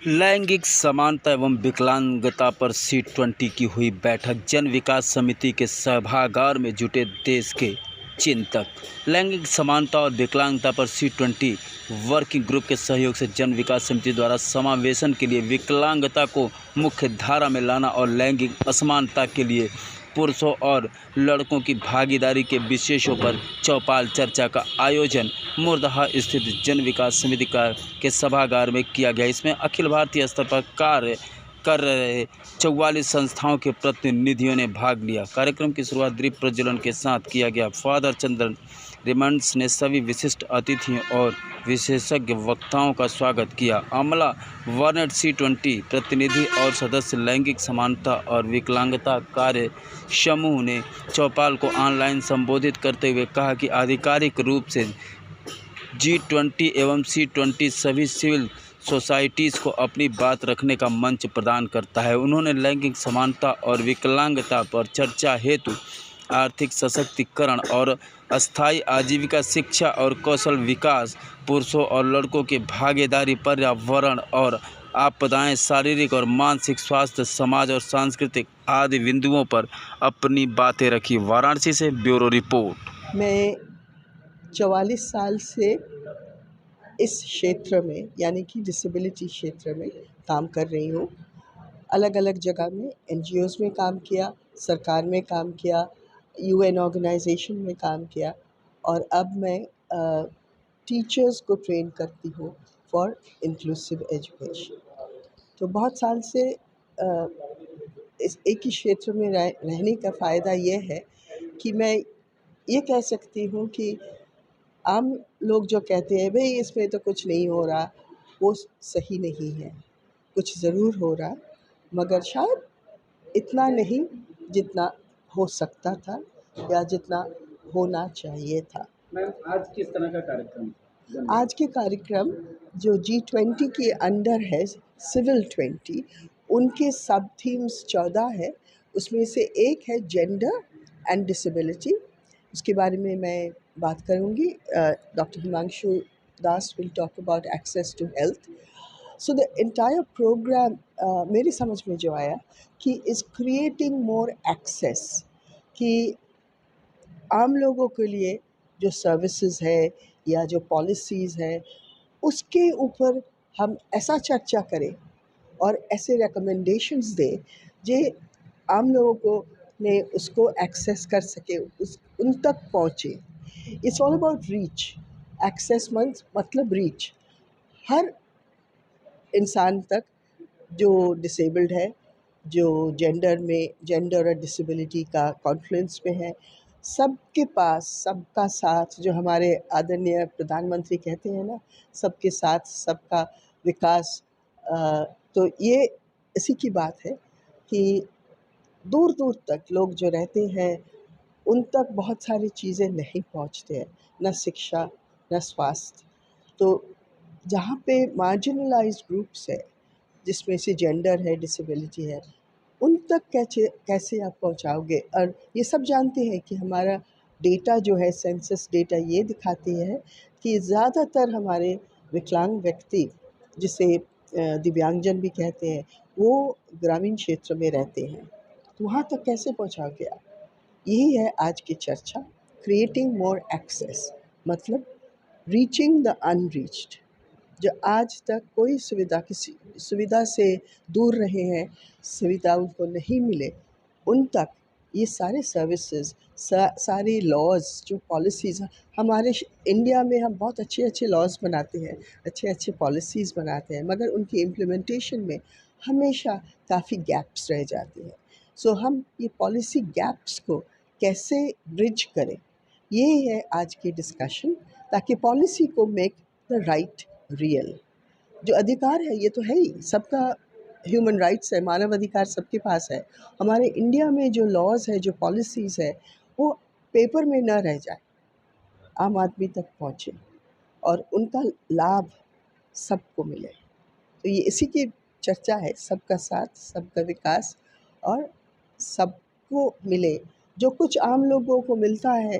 लैंगिक समानता एवं विकलांगता पर C20 की हुई बैठक। जन विकास समिति के सभागार में जुटे देश के चिंतक। लैंगिक समानता और विकलांगता पर C20 वर्किंग ग्रुप के सहयोग से जन विकास समिति द्वारा समावेशन के लिए विकलांगता को मुख्य धारा में लाना और लैंगिक असमानता के लिए पुरुषों और लड़कों की भागीदारी के विषयों पर चौपाल चर्चा का आयोजन मुर्दाहा स्थित जन विकास समिति के सभागार में किया गया। इसमें अखिल भारतीय स्तर पर कार्य कर रहे 44 संस्थाओं के प्रतिनिधियों ने भाग लिया। कार्यक्रम की शुरुआत दीप प्रज्वलन के साथ किया गया। फादर चंद्रन रिमंड्स ने सभी विशिष्ट अतिथियों और विशेषज्ञ वक्ताओं का स्वागत किया। अमला वर्नेट C20 प्रतिनिधि और सदस्य लैंगिक समानता और विकलांगता कार्य समूह ने चौपाल को ऑनलाइन संबोधित करते हुए कहा कि आधिकारिक रूप से G20 एवं C20 सभी सिविल सोसाइटीज़ को अपनी बात रखने का मंच प्रदान करता है। उन्होंने लैंगिक समानता और विकलांगता पर चर्चा हेतु आर्थिक सशक्तिकरण और अस्थायी आजीविका, शिक्षा और कौशल विकास, पुरुषों और लड़कों की भागीदारी, पर्यावरण और आपदाएं, शारीरिक और मानसिक स्वास्थ्य, समाज और सांस्कृतिक आदि बिंदुओं पर अपनी बातें रखी। वाराणसी से ब्यूरो रिपोर्ट। मैं 44 साल से इस क्षेत्र में यानी कि डिसेबिलिटी क्षेत्र में काम कर रही हूँ। अलग अलग जगह में NGOs में काम किया, सरकार में काम किया, UN ऑर्गेनाइजेशन में काम किया और अब मैं टीचर्स को ट्रेन करती हूँ फॉर इंक्लूसिव एजुकेशन। तो बहुत साल से इस एक ही क्षेत्र में रहने का फ़ायदा ये है कि मैं ये कह सकती हूँ कि आम लोग जो कहते हैं भाई इसमें तो कुछ नहीं हो रहा, वो सही नहीं है। कुछ ज़रूर हो रहा, मगर शायद इतना नहीं जितना हो सकता था या जितना होना चाहिए था। मैम, आज किस तरह का कार्यक्रम? आज के कार्यक्रम जो G20 के अंडर है, सिविल 20, उनके सब थीम्स 14 है। उसमें से एक है जेंडर एंड डिसेबिलिटी। उसके बारे में मैं बात करूँगी। Doctor Himanshu Das will talk about access to health. So the entire program मेरी समझ में जो आया कि इज़ क्रिएटिंग मोर एक्सेस, कि आम लोगों के लिए जो सर्विसेज है या जो पॉलिसीज़ है उसके ऊपर हम ऐसा चर्चा करें और ऐसे रिकमेंडेशंस दें जो आम लोगों को ने उसको एक्सेस कर सके, उन तक पहुँचे। It's all about reach. Access मतलब रीच। हर इंसान तक जो डिसेबल्ड है, जो जेंडर और डिसेबिलिटी का कॉन्फ्लुएंस में है, सबके पास सबका साथ, जो हमारे आदरणीय प्रधानमंत्री कहते हैं ना, सबके साथ सबका विकास। तो ये इसी की बात है कि दूर दूर तक लोग जो रहते हैं उन तक बहुत सारी चीज़ें नहीं पहुंचते हैं, न शिक्षा न स्वास्थ्य। तो जहाँ पे मार्जिनलाइज्ड ग्रुप्स है, जिसमें से जेंडर है, डिसेबिलिटी है, उन तक कैसे आप पहुँचाओगे? और ये सब जानते हैं कि हमारा डेटा जो है, सेंसस डेटा ये दिखाती है कि ज़्यादातर हमारे विकलांग व्यक्ति, जिसे दिव्यांगजन भी कहते हैं, वो ग्रामीण क्षेत्र में रहते हैं। तो वहाँ तक कैसे पहुँचाओगे आप? यही है आज की चर्चा। क्रिएटिंग मोर एक्सेस मतलब रीचिंग द अनरीच्ड। जो आज तक कोई किसी सुविधा से दूर रहे हैं, सुविधा उनको नहीं मिले, उन तक ये सारे सर्विसेज, सारे लॉज, जो पॉलिसीज़ हमारे इंडिया में, हम बहुत अच्छे अच्छे लॉज बनाते हैं, अच्छे अच्छे पॉलिसीज़ बनाते हैं, मगर उनकी इम्प्लीमेंटेशन में हमेशा काफ़ी गैप्स रह जाते हैं। सो हम ये पॉलिसी गैप्स को कैसे ब्रिज करें, ये है आज की डिस्कशन, ताकि पॉलिसी को मेक द राइट रियल। जो अधिकार है ये तो है ही, सबका ह्यूमन राइट्स है, मानव अधिकार सबके पास है। हमारे इंडिया में जो लॉज है, जो पॉलिसीज़ है, वो पेपर में न रह जाए, आम आदमी तक पहुँचे और उनका लाभ सबको मिले। तो ये इसी की चर्चा है, सबका साथ सबका विकास, और सबको मिले। जो कुछ आम लोगों को मिलता है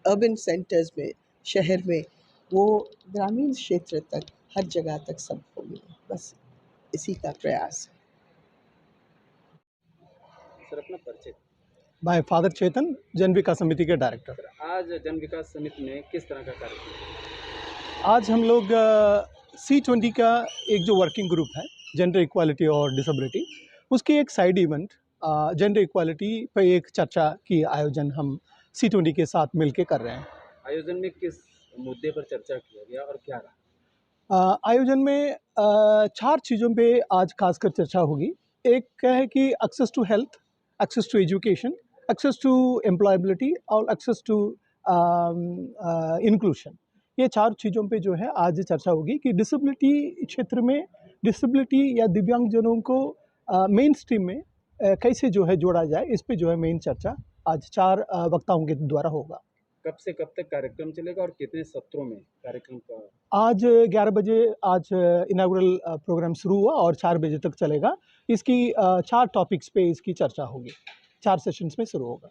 अर्बन सेंटर्स में, शहर में, वो ग्रामीण क्षेत्र तक, हर जगह तक सबको बस इसी का प्रयास है। सर अपना परिचय। माय फादर चेतन, जन विकास समिति के डायरेक्टर। सर आज जन विकास समिति में किस तरह का कार्यक्रम? आज हम लोग C20 का एक जो वर्किंग ग्रुप है जेंडर इक्वालिटी और डिसेबिलिटी, उसकी एक साइड इवेंट जेंडर इक्वालिटी पर एक चर्चा की आयोजन हम C20 के साथ मिलके कर रहे हैं। आयोजन में किस मुद्दे पर चर्चा किया गया और क्या रहा? आयोजन में 4 चीज़ों पे आज खासकर चर्चा होगी। एक क्या है कि access to health, access to education, access to employability और एक्सेस टू इंक्लूशन। ये 4 चीज़ों पे जो है आज चर्चा होगी कि डिसेबिलिटी क्षेत्र में डिसेबिलिटी या दिव्यांगजनों को मेन स्ट्रीम में कैसे जो है जोड़ा जाए, इस पे जो है मेन चर्चा आज 4 वक्ताओं के द्वारा होगा। कब से कब तक कार्यक्रम चलेगा और कितने सत्रों में कार्यक्रम का? आज 11 बजे आज इनागुरल प्रोग्राम शुरू हुआ और 4 बजे तक चलेगा। इसकी 4 टॉपिक्स पे इसकी चर्चा होगी, 4 सेशंस में शुरू होगा।